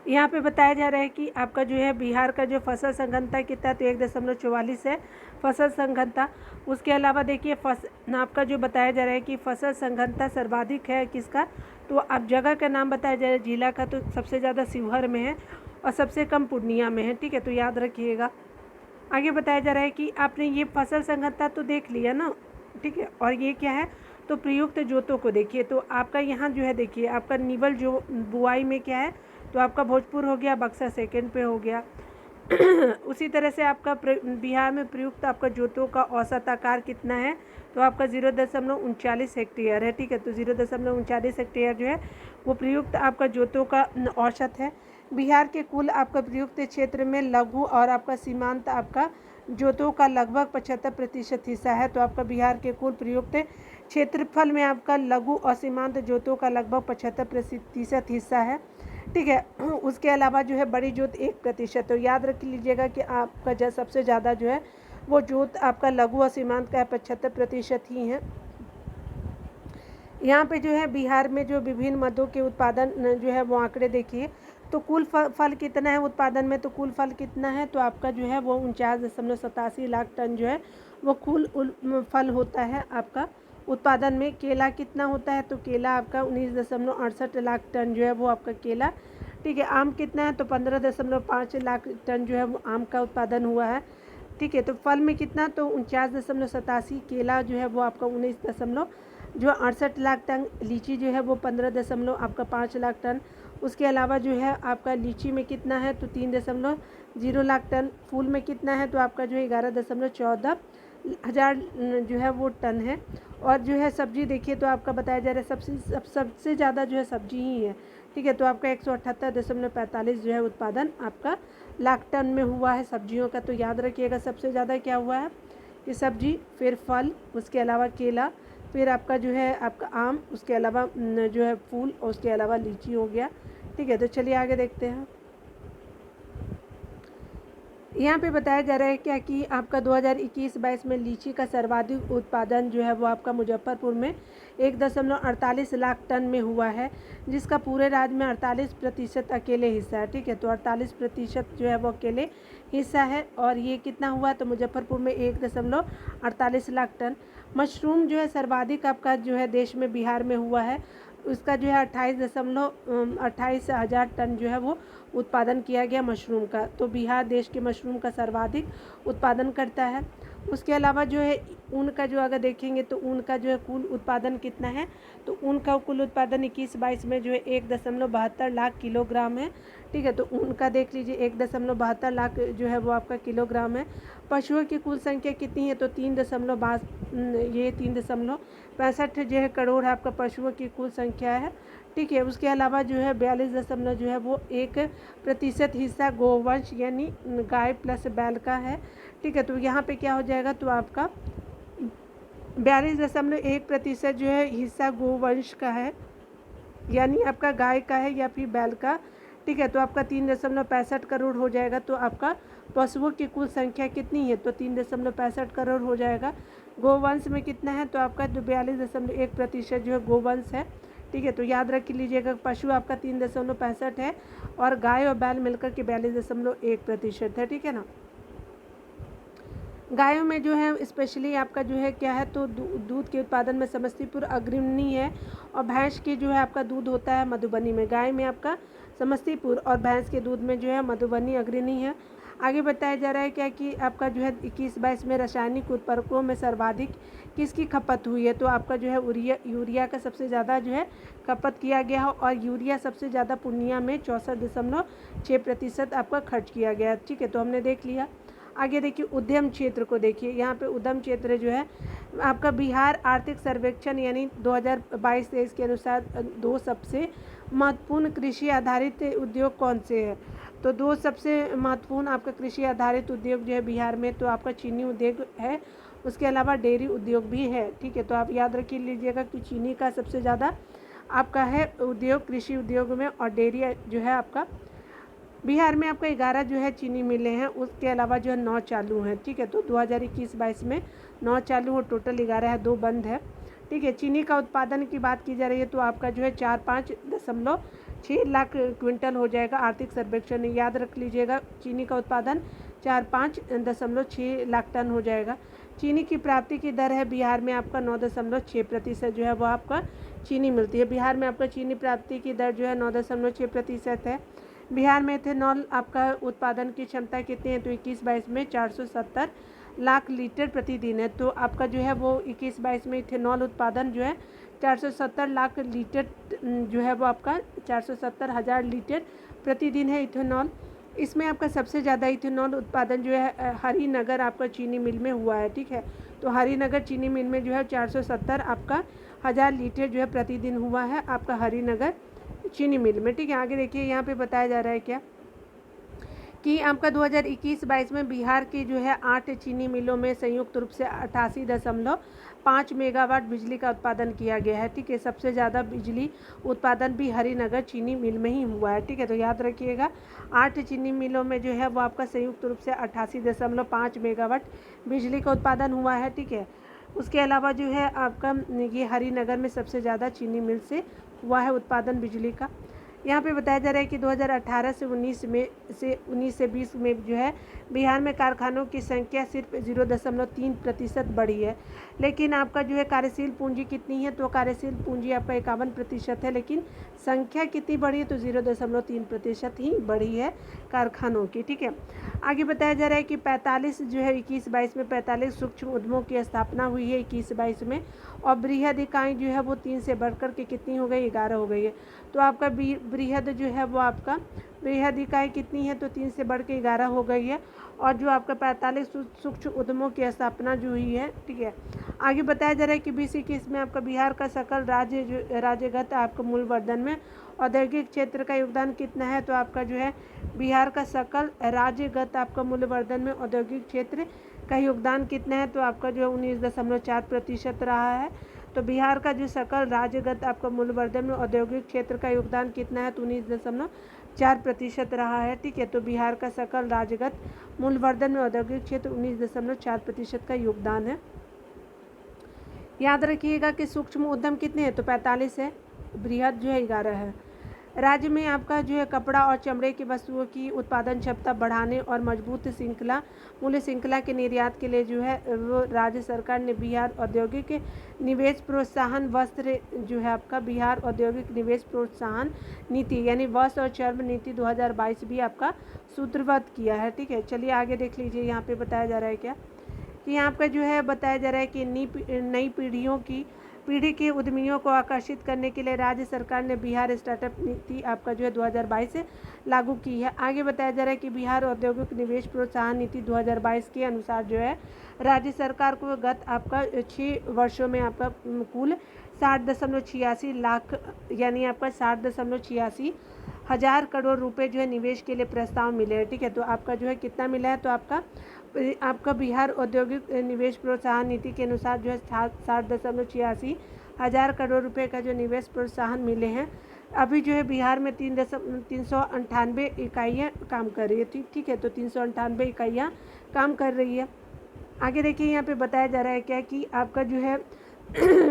A: यहाँ पे बताया जा रहा है कि आपका जो है बिहार का जो फसल संघनता कितना है, तो 1.44 है फसल संघनता। उसके अलावा देखिए आपका जो बताया जा रहा है कि फसल संघनता सर्वाधिक है किसका, तो आप जगह का नाम बताया जा रहा है जिला का, तो सबसे ज़्यादा शिवहर में है और सबसे कम पूर्णिया में है। ठीक है, तो याद रखिएगा। आगे बताया जा रहा है कि आपने ये फसल संघनता तो देख लिया ना। ठीक है, और ये क्या है, तो प्रयुक्त जोतों को देखिए। तो आपका यहाँ जो है देखिए आपका निवल जो बुआई में क्या है, तो आपका भोजपुर हो गया, बक्सर सेकंड पे हो गया। उसी तरह से आपका बिहार में प्रयुक्त आपका जोतों का औसत आकार कितना है, तो आपका 0.39 हेक्टेयर है। ठीक है, तो 0.39 हेक्टेयर जो है वो प्रयुक्त आपका जोतों का औसत है। बिहार के कुल आपका प्रयुक्त क्षेत्र में लघु और आपका सीमांत आपका जोतों का लगभग 75% हिस्सा है। तो आपका बिहार के कुल प्रयुक्त क्षेत्रफल में आपका लघु और सीमांत जोतों का लगभग 75% हिस्सा है। ठीक है, उसके अलावा जो है बड़ी जोत 1%। तो याद रख लीजिएगा कि आपका जो सबसे ज़्यादा जो है वो जोत आपका लघु और सीमांत का 75% ही है। यहाँ पे जो है बिहार में जो विभिन्न मदों के उत्पादन जो है वो आंकड़े देखिए। तो कुल फल कितना है उत्पादन में, तो कुल फल कितना है, तो आपका जो है वो 49.87 लाख टन जो है वो कुल फल होता है आपका उत्पादन में। केला कितना होता है, तो केला आपका 19.68 लाख टन जो है वो आपका केला। ठीक है, आम कितना है, तो 15.5 लाख टन जो है वो आम का उत्पादन हुआ है। ठीक है, तो फल में कितना, तो 49.87, केला जो है वो आपका 19.68 लाख टन, लीची जो है वो 15.5 लाख टन। उसके अलावा जो है आपका लीची में कितना है, तो 3.0 लाख टन। फूल में कितना है, तो आपका जो है 11.14 हज़ार जो है वो टन है। और जो है सब्जी देखिए, तो आपका बताया जा रहा है सबसे ज़्यादा जो है सब्जी ही है। ठीक है, तो आपका 178.45 जो है उत्पादन आपका लाख टन में हुआ है सब्जियों का। तो याद रखिएगा सबसे ज़्यादा क्या हुआ है, कि सब्जी, फिर फल, उसके अलावा केला, फिर आपका जो है आपका आम, उसके अलावा जो है फूल, और उसके अलावा लीची हो गया। ठीक है, तो चलिए आगे देखते हैं। यहाँ पे बताया जा रहा है क्या कि आपका 2021-22 में लीची का सर्वाधिक उत्पादन जो है वो आपका मुजफ्फरपुर में 1.48 लाख टन में हुआ है, जिसका पूरे राज्य में 48% अकेले हिस्सा है। ठीक है, तो 48% जो है वो अकेले हिस्सा है। और ये कितना हुआ, तो मुजफ्फरपुर में 1.48 लाख टन। मशरूम जो है सर्वाधिक आपका जो है देश में बिहार में हुआ है, उसका जो है 28 हज़ार टन जो है वो उत्पादन किया गया मशरूम का। तो बिहार देश के मशरूम का सर्वाधिक उत्पादन करता है। उसके अलावा जो है ऊन का जो अगर देखेंगे, तो ऊन का जो है कुल उत्पादन कितना है, तो ऊन का कुल उत्पादन 21-22 में जो है 1.72 लाख किलोग्राम है। ठीक है, तो ऊन का देख लीजिए 1.72 लाख जो है वो आपका किलोग्राम है। पशुओं की कुल संख्या कितनी है, तो 3.65 जो है करोड़ है आपका पशुओं की कुल संख्या है। ठीक है, उसके अलावा जो है 42 जो है वो 1% हिस्सा गोवंश यानी गाय प्लस बैल का है। ठीक है, तो यहाँ पे क्या हो जाएगा, तो आपका 42.1% जो है हिस्सा गोवंश का है, यानी आपका गाय का है या फिर बैल का। ठीक है, तो आपका 3.65 करोड़ हो जाएगा। तो आपका पशुओं की कुल संख्या कितनी है, तो 3.65 करोड़ हो जाएगा। गोवंश में कितना है, तो आपका जो 42.1% जो है गोवंश है। ठीक है, तो याद रख लीजिएगा पशु आपका 3.65 है और गाय और बैल मिलकर के 42.1% है। ठीक है ना। गायों में जो है स्पेशली आपका जो है क्या है, तो दूध के उत्पादन में समस्तीपुर अग्रणी है और भैंस की जो है आपका दूध होता है मधुबनी में। गाय में आपका समस्तीपुर और भैंस के दूध में जो है मधुबनी अग्रणी है। आगे बताया जा रहा है क्या कि आपका जो है 21-22 में रासायनिक उर्वरकों में सर्वाधिक किसकी खपत हुई है, तो आपका जो है यूरिया का सबसे ज़्यादा जो है खपत किया गया है और यूरिया सबसे ज़्यादा पूर्णिया में 64.6% आपका खर्च किया गया। ठीक है, तो हमने देख लिया। आगे देखिए उद्यम क्षेत्र को देखिए। यहाँ पे उद्यम क्षेत्र जो है आपका बिहार आर्थिक सर्वेक्षण यानी 2022-23 के अनुसार दो सबसे महत्वपूर्ण कृषि आधारित उद्योग कौन से हैं, तो दो सबसे महत्वपूर्ण आपका कृषि आधारित उद्योग जो है बिहार में, तो आपका चीनी उद्योग है उसके अलावा डेयरी उद्योग भी है, ठीक है। तो आप याद रख लीजिएगा कि चीनी का सबसे ज़्यादा आपका है उद्योग, कृषि उद्योग में, और डेयरी जो है आपका बिहार में आपका 11 जो है चीनी मिलें हैं, उसके अलावा जो है 9 चालू हैं, ठीक है। तो 2021-22 में 9 चालू और टोटल 11 है, 2 बंद है, ठीक है। चीनी का उत्पादन की बात की जा रही है तो आपका जो है 4-5.6 लाख क्विंटल हो जाएगा। आर्थिक सर्वेक्षण याद रख लीजिएगा, चीनी का उत्पादन 4-5.6 लाख टन हो जाएगा। चीनी की प्राप्ति की दर है बिहार में आपका 9.6% जो है वो आपका चीनी मिलती है। बिहार में आपका चीनी प्राप्ति की दर जो है 9.6% है। बिहार में इथेनॉल आपका उत्पादन की क्षमता कितनी है तो 21-22 में 470 लाख लीटर प्रतिदिन है। तो आपका जो है वो 21-22 में इथेनॉल उत्पादन जो है 470 लाख लीटर जो है वो आपका 470,000 लीटर प्रतिदिन है इथेनॉल। इसमें आपका सबसे ज़्यादा इथेनॉल उत्पादन जो है हरिनगर आपका चीनी मिल में हुआ है, ठीक है। तो हरिनगर चीनी मिल में जो है 470 आपका 1000 लीटर जो है प्रतिदिन हुआ है आपका हरिनगर चीनी मिल में, ठीक है। आगे देखिए यहाँ पे बताया जा रहा है क्या कि आपका 2021-22 में बिहार की जो है 8 चीनी मिलों में संयुक्त रूप से 88.5 मेगावाट बिजली का उत्पादन किया गया है, ठीक है। सबसे ज़्यादा बिजली उत्पादन भी हरिनगर चीनी मिल में ही हुआ है, ठीक है। तो याद रखिएगा 8 चीनी मिलों में जो है वो आपका संयुक्त रूप से 88.5 मेगावाट बिजली का उत्पादन हुआ है, ठीक है। उसके अलावा जो है आपका ये हरिनगर में सबसे ज़्यादा चीनी मिल से हुआ है उत्पादन बिजली का। यहाँ पे बताया जा रहा है कि 2018 से 19 से 20 में जो है बिहार में कारखानों की संख्या सिर्फ 0.3% बढ़ी है, लेकिन आपका जो है कार्यशील पूंजी कितनी है तो कार्यशील पूंजी आपका 51% है, लेकिन संख्या कितनी बढ़ी है तो 0.3% ही बढ़ी है कारखानों की, ठीक है। आगे बताया जा रहा है कि 45 जो है 21-22 में 45 सूक्ष्म उद्यमों की स्थापना हुई है 21-22 में, और बृहद इकाई जो है वो 3 से बढ़कर के कितनी हो गई 11 हो गई है। तो आपका बृहद जो है वो आपका बृहद इकाई कितनी है तो 3 से बढ़ के 11 हो गई है, और जो आपका 45 सूक्ष्म उद्यमों की स्थापना जो हुई है, ठीक है। आगे बताया जा रहा है कि 2021 में आपका बिहार का सकल राज्यगत आपका मूल्यवर्धन में औद्योगिक क्षेत्र का योगदान कितना है तो आपका जो है बिहार का सकल राज्यगत आपका मूल्यवर्धन में औद्योगिक क्षेत्र का योगदान कितना है तो आपका जो है 19.4% रहा है। तो बिहार का जो सकल राज्यगत आपका मूल्यवर्धन में औद्योगिक क्षेत्र का योगदान कितना है तो 19.4% रहा है, ठीक है। तो बिहार का सकल राज्यगत मूल्यवर्धन में औद्योगिक क्षेत्र 19.4% का योगदान है। याद रखिएगा कि सूक्ष्म उद्यम कितने हैं तो 45 है, बृहद जो है 11 है। राज्य में आपका जो है कपड़ा और चमड़े की वस्तुओं की उत्पादन क्षमता बढ़ाने और मजबूत मूल्य श्रृंखला के निर्यात के लिए जो है वो राज्य सरकार ने बिहार औद्योगिक निवेश प्रोत्साहन वस्त्र जो है आपका बिहार औद्योगिक निवेश प्रोत्साहन नीति यानी वस्त्र और चर्म नीति 2022 भी आपका सूत्रबद्ध किया है, ठीक है। चलिए आगे देख लीजिए, यहाँ पे बताया जा रहा है क्या कि यहाँ पर जो है बताया जा रहा है कि नई पीढ़ी के उद्यमियों को आकर्षित करने के लिए राज्य सरकार ने बिहार स्टार्टअप नीति आपका जो है 2022 से लागू की है। आगे बताया जा रहा है कि बिहार औद्योगिक निवेश प्रोत्साहन नीति 2022 के अनुसार जो है राज्य सरकार को गत आपका 6 वर्षों में आपका कुल 60.86 लाख यानी आपका 60.86 हज़ार करोड़ रुपए जो है निवेश के लिए प्रस्ताव मिले हैं, ठीक है। तो आपका जो है कितना मिला है तो आपका बिहार औद्योगिक निवेश प्रोत्साहन नीति के अनुसार जो है 60.86 हज़ार करोड़ रुपए का जो निवेश प्रोत्साहन मिले हैं। अभी जो है बिहार में 398 इकाइयाँ काम कर रही है, ठीक है। तो 398 इकाइयाँ काम कर रही है। आगे देखिए यहाँ पे बताया जा रहा है क्या कि आपका जो है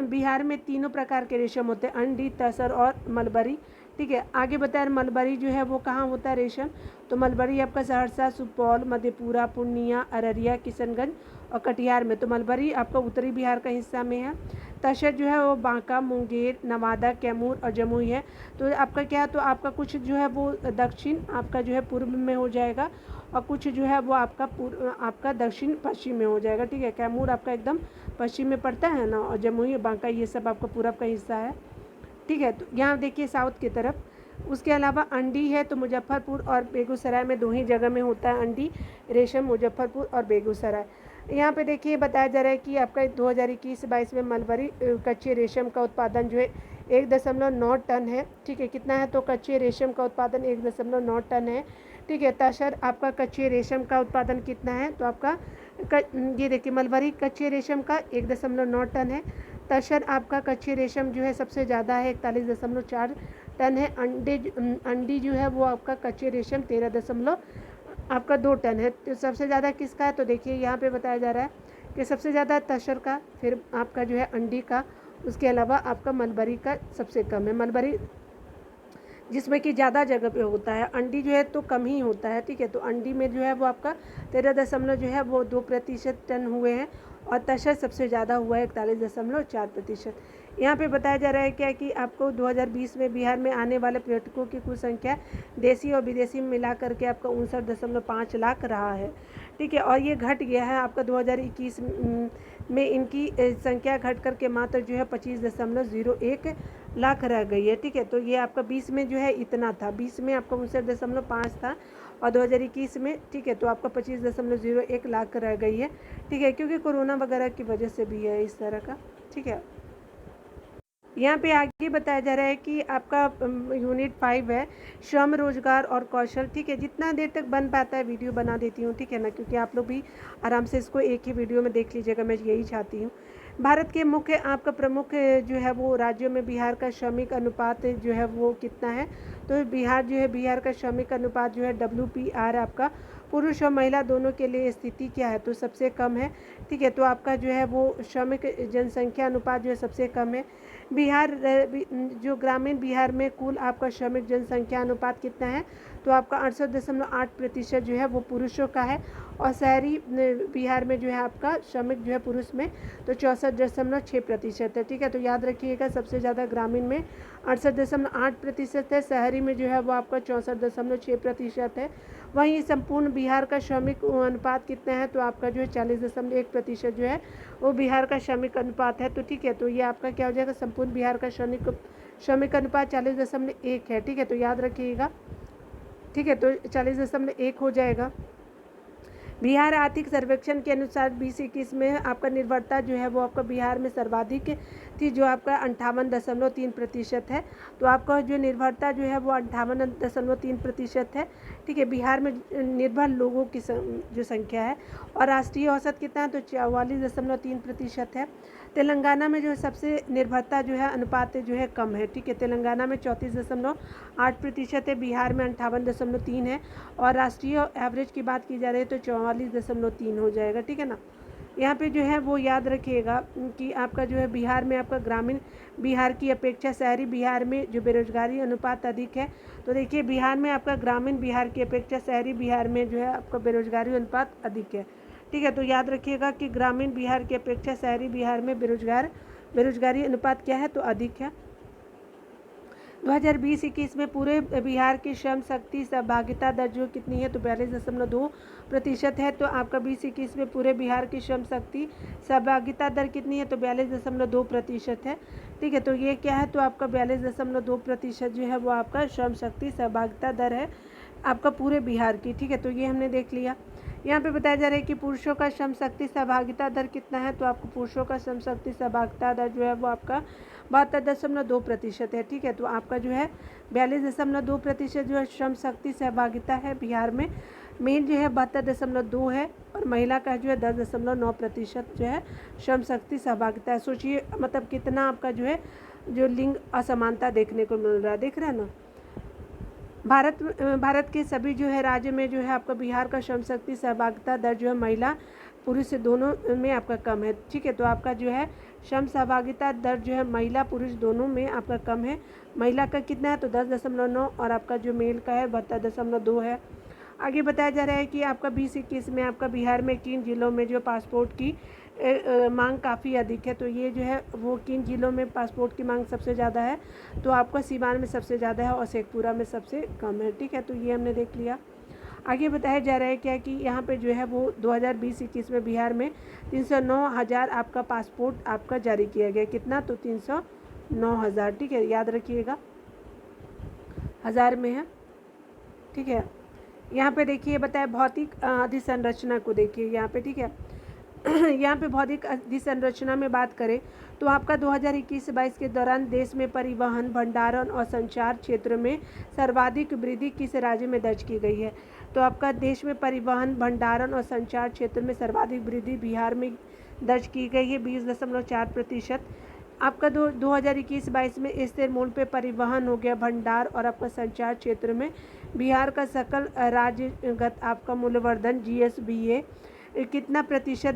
A: बिहार में 3 प्रकार के रेशम होते हैं, अंडी, तसर और मलबरी, ठीक है। आगे बताया मलबरी जो है वो कहाँ होता है रेशम तो मलबरी आपका सहरसा, सुपौल, मधेपुरा, पूर्णिया, अररिया, किशनगंज और कटिहार में। तो मलबरी आपका उत्तरी बिहार का हिस्सा में है। तसर जो है वो बांका, मुंगेर, नवादा, कैमूर और जमुई है। तो आपका क्या तो आपका कुछ जो है वो दक्षिण आपका जो है पूर्व में हो जाएगा और कुछ जो है वो आपका दक्षिण पश्चिम में हो जाएगा, ठीक है। कैमूर आपका एकदम पश्चिम में पड़ता है ना, और जमुई, बांका ये सब आपका पूरब का हिस्सा है, ठीक है। तो यहाँ देखिए साउथ की तरफ। उसके अलावा अंडी है तो मुजफ्फरपुर और बेगूसराय में 2 ही जगह में होता है अंडी रेशम, मुजफ्फरपुर और बेगूसराय। यहाँ पे देखिए बताया जा रहा है कि आपका 2021-22 में मलबरी कच्चे रेशम का उत्पादन जो है 1.9 टन है, ठीक है। कितना है तो कच्चे रेशम का उत्पादन 1.9 टन है, ठीक है। तसर आपका कच्चे रेशम का उत्पादन कितना है तो आपका ये देखिए मलबरी कच्चे रेशम का 1.9 टन है। तसर आपका कच्चे रेशम जो है सबसे ज़्यादा है, 41.4 टन है। अंडी जो है वो आपका कच्चे रेशम 13.2 टन है। तो सबसे ज़्यादा किसका है, तो देखिए यहाँ पे बताया जा रहा है कि सबसे ज़्यादा तसर का, फिर आपका जो है अंडी का, उसके अलावा आपका मलबरी का सबसे कम है। मलबरी जिसमें कि ज़्यादा जगह पे होता है, अंडी जो है तो कम ही होता है, ठीक है। तो अंडी में जो है वो आपका 13.2% टन हुए हैं और तसर सबसे ज़्यादा हुआ है 41.4%। यहाँ पे बताया जा रहा है क्या कि आपको 2020 में बिहार में आने वाले पर्यटकों की कुल संख्या देसी और विदेशी मिला करके आपका 59.5 लाख रहा है, ठीक है। और ये घट गया है आपका 2021 में इनकी संख्या घट करके मात्र जो है 25.01 लाख रह गई है, ठीक है। तो ये आपका 20 में जो है इतना था, 20 में आपका 59.5 था और 2021 में, ठीक है, तो आपका 25.01 लाख रह गई है, ठीक है, क्योंकि कोरोना वगैरह की वजह से भी है इस तरह का, ठीक है। यहाँ पे आगे बताया जा रहा है कि आपका यूनिट 5 है श्रम रोजगार और कौशल, ठीक है। जितना देर तक बन पाता है वीडियो बना देती हूँ, ठीक है ना, क्योंकि आप लोग भी आराम से इसको एक ही वीडियो में देख लीजिएगा, मैं यही चाहती हूँ। भारत के मुख्य आपका प्रमुख जो है वो राज्यों में बिहार का श्रमिक अनुपात जो है वो कितना है, तो बिहार जो है, बिहार का श्रमिक अनुपात जो है WPR आपका पुरुष और महिला दोनों के लिए स्थिति क्या है, तो सबसे कम है, ठीक है। तो आपका जो है वो श्रमिक जनसंख्या अनुपात जो है सबसे कम है। बिहार जो ग्रामीण बिहार में कुल आपका श्रमिक जनसंख्या अनुपात कितना है, तो आपका 68.8% जो है वो पुरुषों का है और शहरी बिहार में जो है आपका श्रमिक जो है पुरुष में तो 64.6% है, ठीक है। तो याद रखिएगा सबसे ज़्यादा ग्रामीण में 68.8% है, शहरी में जो है वो आपका 64.6% है। वहीं संपूर्ण बिहार का श्रमिक अनुपात कितना है, तो आपका जो है 40.1% जो है वो बिहार का श्रमिक अनुपात है, तो ठीक है। तो ये आपका क्या हो जाएगा, संपूर्ण बिहार का श्रमिक अनुपात 40.1 है, ठीक है। तो याद रखिएगा, ठीक है, तो 40.1 हो जाएगा। बिहार आर्थिक सर्वेक्षण के अनुसार 2021 में आपका निर्भरता जो है वो आपका बिहार में सर्वाधिक थी, जो आपका 58.3% है। तो आपका जो निर्भरता जो है वो 58.3% है, ठीक है। बिहार में निर्भर लोगों की जो संख्या है और राष्ट्रीय औसत कितना है, तो 44.3% है। तेलंगाना में जो है सबसे निर्भरता जो है अनुपात जो है कम है, ठीक है। तेलंगाना में 34.8% है, बिहार में 58.3 है और राष्ट्रीय एवरेज की बात की जा रही है तो 44.3 हो जाएगा, ठीक है ना। यहाँ पे जो है वो याद रखिएगा कि आपका जो है बिहार में आपका ग्रामीण बिहार की अपेक्षा शहरी बिहार में जो बेरोजगारी अनुपात अधिक है, तो देखिए बिहार में आपका ग्रामीण बिहार की अपेक्षा शहरी बिहार में जो है आपका बेरोजगारी अनुपात अधिक है, ठीक है। तो याद रखिएगा कि ग्रामीण बिहार की अपेक्षा शहरी बिहार में बेरोजगारी अनुपात क्या है, तो अधिक है। 2020-21 में पूरे बिहार की श्रम शक्ति सहभागिता दर जो कितनी है, तो 42.2% है। तो आपका 2021 में पूरे बिहार की श्रम शक्ति सहभागिता दर कितनी है, तो 42.2% है, ठीक है। तो ये क्या है, तो आपका 42.2% जो है वो आपका श्रम शक्ति सहभागिता दर है आपका पूरे बिहार की, ठीक है। तो ये हमने देख लिया। यहाँ पे बताया जा रहा है कि पुरुषों का श्रम शक्ति सहभागिता दर कितना है, तो आपको पुरुषों का श्रम शक्ति सहभागिता दर जो है वो आपका 72.2% है, ठीक है। तो आपका जो है 42.2% जो है श्रम शक्ति सहभागिता है बिहार में, मेन जो है 72.2 है और महिला का जो है 10.9% जो है श्रम शक्ति सहभागिता है। सोचिए मतलब कितना आपका जो है जो लिंग असमानता देखने को मिल रहा है, देख रहे हैं ना। भारत के सभी जो है राज्य में जो है आपका बिहार का श्रम शक्ति सहभागिता दर जो है महिला पुरुष दोनों में आपका कम है, ठीक है। तो आपका जो है श्रम सहभागिता दर जो है महिला पुरुष दोनों में आपका कम है। महिला का कितना है, तो 10.9 और आपका जो मेल का है 72.2 है। आगे बताया जा रहा है कि आपका 2021 में आपका बिहार में किन जिलों में जो पासपोर्ट की मांग काफ़ी अधिक है, तो ये जो है वो किन जिलों में पासपोर्ट की मांग सबसे ज़्यादा है, तो आपका सीवान में सबसे ज़्यादा है और शेखपुरा में सबसे कम है, ठीक है। तो ये हमने देख लिया। आगे बताया जा रहा है क्या कि यहाँ पे जो है वो 2020-21 में बिहार में 309,000 आपका पासपोर्ट आपका जारी किया गया, कितना, तो 309,000, ठीक है। याद रखिएगा हज़ार में है, ठीक है। यहाँ पे देखिए बताया भौतिक अधिसंरचना को देखिए यहाँ पे, ठीक है। यहाँ पे भौतिक अधिसंरचना में बात करें तो आपका 2021-22 के दौरान देश में परिवहन, भंडारण और संचार क्षेत्र में सर्वाधिक वृद्धि किस राज्य में दर्ज की गई है, तो आपका देश में परिवहन, भंडारण और संचार क्षेत्र में सर्वाधिक वृद्धि बिहार में दर्ज की गई है 20.4%। आपका 2021-22 में स्थिर मूल्य पे परिवहन हो गया, भंडार और आपका संचार क्षेत्र में बिहार का सकल राज्यगत आपका मूल्यवर्धन GSVA कितना प्रतिशत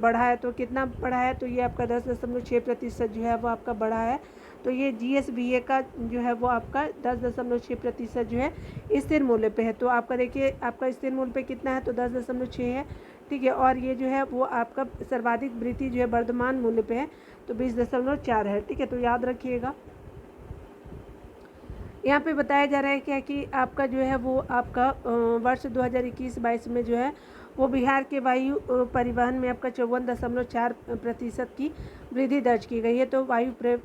A: बढ़ा है, तो कितना बढ़ा है, तो ये आपका 10.6% जो है वो आपका बढ़ा है। तो ये GSVA का जो है वो आपका 10.6% जो है स्थिर मूल्य पे है। तो आपका देखिए आपका स्थिर मूल्य पे कितना है, तो 10.6 है, ठीक है। और ये जो है वो आपका सर्वाधिक वृद्धि जो है वर्तमान मूल्य पे है, तो 20.4 है, ठीक है। तो याद रखिएगा। यहाँ पे बताया जा रहा है क्या कि आपका जो है वो आपका वर्ष 2021-22 में जो है वो बिहार के वायु परिवहन में आपका 54.4% की वृद्धि दर्ज की गई है। तो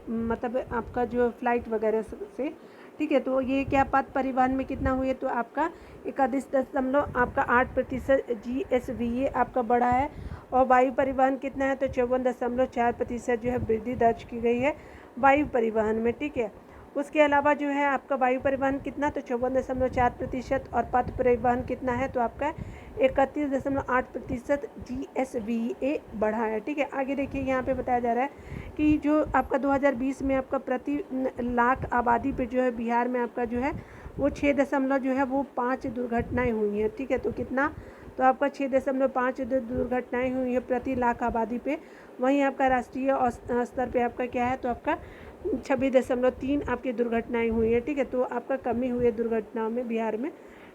A: मतलब आपका जो फ्लाइट वगैरह से, ठीक है। तो ये क्या पथ परिवहन में कितना हुई है, तो आपका 31.8% GSVA आपका बढ़ा है। और वायु परिवहन कितना है, तो 54.4% जो है वृद्धि दर्ज की गई है वायु परिवहन में, ठीक है। उसके अलावा जो है आपका वायु परिवहन कितना, तो 54.4% और पथ परिवहन कितना है, तो आपका 31.8% GSVA बढ़ा है, ठीक है। आगे देखिए यहाँ पे बताया जा रहा है कि जो आपका 2020 में आपका प्रति लाख आबादी पे जो है बिहार में आपका जो है वो 6.5 दुर्घटनाएं हुई हैं, ठीक है। तो कितना, तो आपका 6.5 दुर्घटनाएं हुई है प्रति लाख आबादी पे। वहीं आपका राष्ट्रीय स्तर पे आपका क्या है, तो आपका 26.3 आपकी दुर्घटनाएं हुई है, ठीक है। तो आपका कमी हुई है दुर्घटनाओं में बिहार में,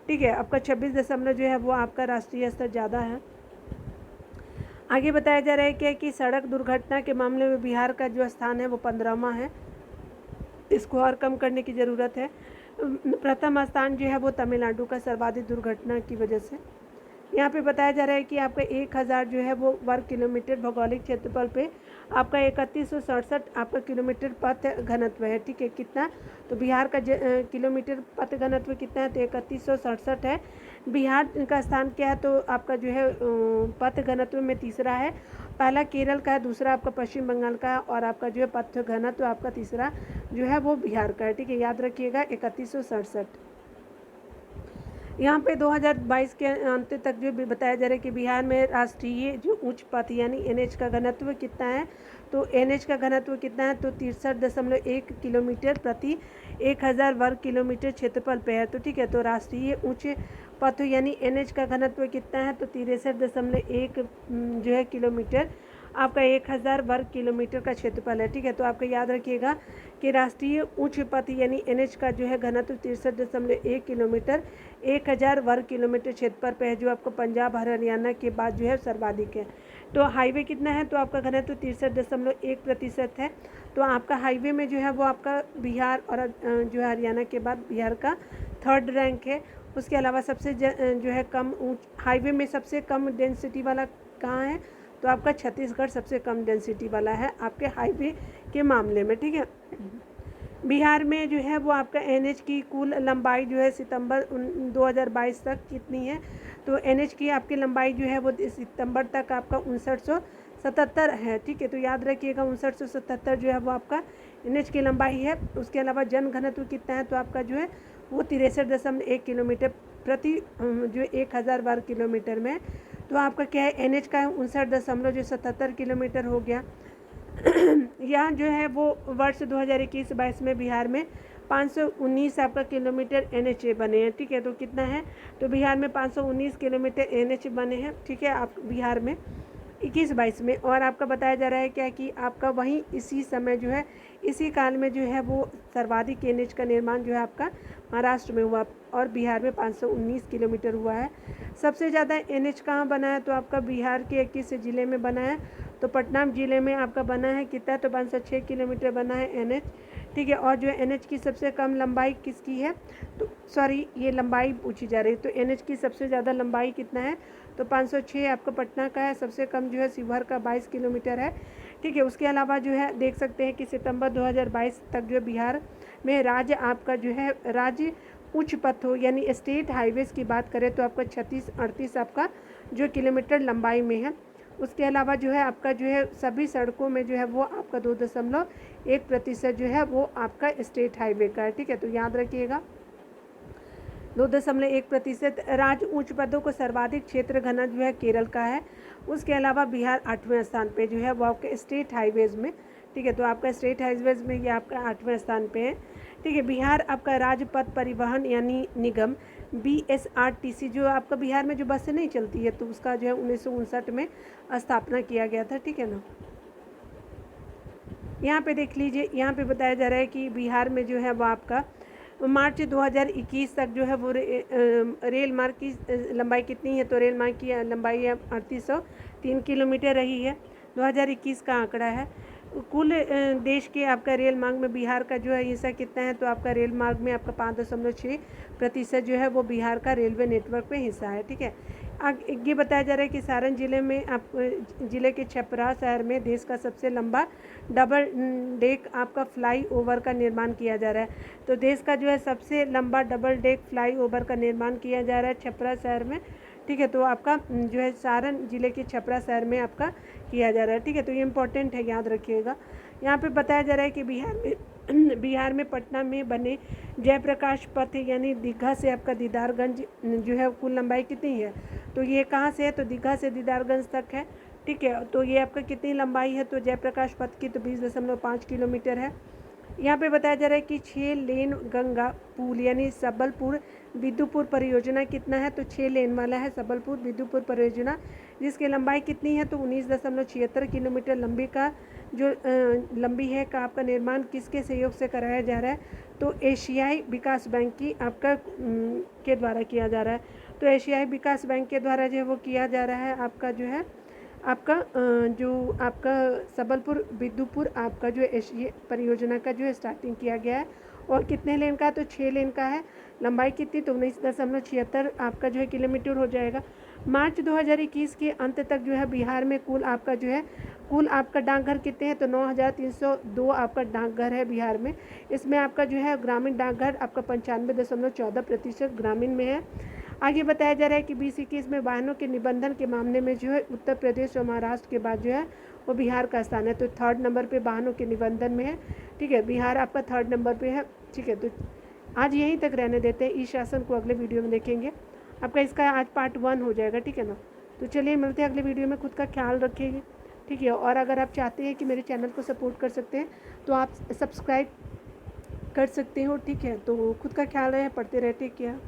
A: ठीक है। आपका 26 जो है वो आपका राष्ट्रीय स्तर ज़्यादा है। आगे बताया जा रहा है क्या कि सड़क दुर्घटना के मामले में बिहार का जो स्थान है वो 15वां है, इसको और कम करने की ज़रूरत है। प्रथम स्थान जो है वो तमिलनाडु का सर्वाधिक दुर्घटना की वजह से। यहाँ पे बताया जा रहा है कि आपका 1000 जो है वो वर्ग किलोमीटर भौगोलिक क्षेत्रफल पे आपका 3167 आपका किलोमीटर पथ घनत्व है, ठीक है। कितना, तो बिहार का किलोमीटर पथ घनत्व कितना है, तो 3167 है। बिहार का स्थान क्या है, तो आपका जो है पथ घनत्व में तीसरा है। पहला केरल का है, दूसरा आपका पश्चिम बंगाल का है, और आपका जो है पथ घनत्व आपका तीसरा जो है वो बिहार का है, ठीक है। याद रखिएगा 3167। यहाँ पे 2022 के अंत तक जो बताया जा रहा है कि बिहार में राष्ट्रीय जो उच्च पथ यानी NH का घनत्व कितना है, तो NH का घनत्व कितना है, तो 63.1 किलोमीटर प्रति 1000 वर्ग किलोमीटर क्षेत्रफल पे है, तो ठीक है। तो राष्ट्रीय उच्च पथ यानी NH का घनत्व कितना है, तो 63.1 जो है किलोमीटर आपका 1000 वर्ग किलोमीटर का क्षेत्रफल है, ठीक है। तो आपको याद रखिएगा कि राष्ट्रीय उच्च पथ यानी NH का जो है घनत्व 63.1 किलोमीटर 1000 वर्ग किलोमीटर क्षेत्रफल पे है, जो आपको पंजाब और हरियाणा के बाद जो है सर्वाधिक है। तो हाईवे कितना है, तो आपका घनत्व 63.1% है। तो आपका हाईवे में जो है वो आपका बिहार और जो है हरियाणा के बाद बिहार का 3rd रैंक है। उसके अलावा सबसे जो है कम हाईवे में सबसे कम डेंसिटी वाला कहाँ है, तो आपका छत्तीसगढ़ सबसे कम डेंसिटी वाला है आपके हाईवे के मामले में, ठीक है। बिहार में जो है वो आपका NH की कुल लंबाई जो है सितंबर 2022 तक कितनी है, तो NH की आपकी लंबाई जो है वो सितंबर तक आपका 5977 है, ठीक है। तो याद रखिएगा 5977 जो है वो आपका NH की लंबाई है। उसके अलावा जन घनत्व कितना है, तो आपका जो है वो 63.1 किलोमीटर प्रति जो 1000 वर्ग किलोमीटर में। तो आपका क्या है, NH का 59.77 किलोमीटर हो गया। यहाँ जो है वो वर्ष 2021-22 में बिहार में 519 आपका किलोमीटर NH बने हैं, ठीक है। तो कितना है, तो बिहार में 519 किलोमीटर NH बने हैं, ठीक है, आप बिहार में 21-22 में। और आपका बताया जा रहा है क्या कि आपका वहीं इसी समय जो है इसी काल में जो है वो सर्वाधिक NH का निर्माण जो है आपका महाराष्ट्र में हुआ और बिहार में 519 किलोमीटर हुआ है। सबसे ज़्यादा NH कहाँ बना है, तो आपका बिहार के 21 ज़िले में बना है। तो पटना जिले में आपका बना है कितना, तो 506 किलोमीटर बना है NH, ठीक है। और जो NH की सबसे कम लंबाई किसकी है, तो सॉरी ये लंबाई पूछी जा रही है, तो NH की सबसे ज़्यादा लंबाई कितना है, तो 506 आपका पटना का है। सबसे कम जो है शिवहर का 22 किलोमीटर है, ठीक है। उसके अलावा जो है देख सकते हैं कि सितंबर 2022 तक जो बिहार में राज्य आपका जो है राज्य उच्च पथों यानी स्टेट हाईवेज़ की बात करें तो आपका 36-38 आपका जो किलोमीटर लंबाई में है। उसके अलावा जो है आपका जो है सभी सड़कों में जो है वो आपका 2.1% जो है वो आपका स्टेट हाईवे का है, ठीक है। तो याद रखिएगा। 2.1%। राज्य उच्च पदों को सर्वाधिक क्षेत्र घना जो है केरल का है। उसके अलावा बिहार 8वें स्थान पे जो है वो आपके स्टेट हाईवेज़ में, ठीक है, तो आपका स्टेट हाईवेज़ में ये आपका 8वें स्थान पे है, ठीक है। बिहार आपका राज्य पथ परिवहन यानी निगम BSRTC, जो आपका बिहार में जो बसें नहीं चलती है तो उसका जो है 1959 में स्थापना किया गया था, ठीक है ना। यहाँ पे देख लीजिए, यहाँ पे बताया जा रहा है कि बिहार में जो है वो आपका मार्च 2021 तक जो है वो रेल मार्ग की लंबाई कितनी है, तो रेल मार्ग की लंबाई 3803 किलोमीटर रही है। 2021 का आंकड़ा है। कुल देश के आपका रेल मार्ग में बिहार का जो है हिस्सा कितना है, तो आपका रेल मार्ग में आपका 5.6% जो है वो बिहार का रेलवे नेटवर्क में हिस्सा है, ठीक है। ये बताया जा रहा है कि सारण जिले में आप जिले के छपरा शहर में देश का सबसे लंबा डबल डेक आपका फ्लाई ओवर का निर्माण किया जा रहा है। तो देश का जो है सबसे लंबा डबल डेक फ्लाई ओवर का निर्माण किया जा रहा है छपरा शहर में, ठीक है। तो आपका जो है सारण जिले के छपरा शहर में आपका किया जा रहा है, ठीक है। तो ये इम्पोर्टेंट है, याद रखिएगा। यहाँ पे बताया जा रहा है कि बिहार में पटना में बने जयप्रकाश पथ यानी दीघा से आपका दीदारगंज जो है कुल लंबाई कितनी है, तो ये कहाँ से है, तो दीघा से दीदारगंज तक है, ठीक है। तो ये आपका कितनी लंबाई है, तो जयप्रकाश पथ की तो 20.5 किलोमीटर है। यहाँ पे बताया जा रहा है कि 6 लेन गंगा पुल यानी सबलपुर बिदुपुर परियोजना कितना है, तो 6 लेन वाला है सबलपुर बिदुपुर परियोजना, जिसकी लंबाई कितनी है, तो 19.76 किलोमीटर लंबी का जो लंबी है का आपका निर्माण किसके सहयोग से कराया जा रहा है, तो एशियाई विकास बैंक की आपका के द्वारा किया जा रहा है। तो एशियाई विकास बैंक के द्वारा जो है वो किया जा रहा है आपका जो है आपका जो आपका सबलपुर बिदुपुर आपका जो ये परियोजना का जो है स्टार्टिंग किया गया है। और कितने लेन का है, तो 6 लेन का है। लंबाई कितनी, तो 19.76 आपका जो है किलोमीटर हो जाएगा। मार्च 2021 के अंत तक जो है बिहार में कुल आपका डाकघर कितने हैं, तो 9302 आपका डाकघर है बिहार में। इसमें आपका जो है ग्रामीण डाकघर आपका 95.14% ग्रामीण में है। आगे बताया जा रहा है कि 2021 में वाहनों के निबंधन के मामले में जो है उत्तर प्रदेश और महाराष्ट्र के बाद जो है वो बिहार का स्थान है। तो 3rd नंबर पे वाहनों के निबंधन में है, ठीक है। बिहार आपका 3rd नंबर पे है, ठीक है। तो आज यहीं तक रहने देते हैं। ई शासन को अगले वीडियो में देखेंगे। आपका इसका आज पार्ट 1 हो जाएगा, ठीक है ना। तो चलिए मिलते हैं अगले वीडियो में। खुद का ख्याल रखिएगा, ठीक है। और अगर आप चाहते हैं कि मेरे चैनल को सपोर्ट कर सकते हैं तो आप सब्सक्राइब कर सकते हो, ठीक है। तो खुद का ख्याल रहे, पढ़ते रहे, टेक केयर।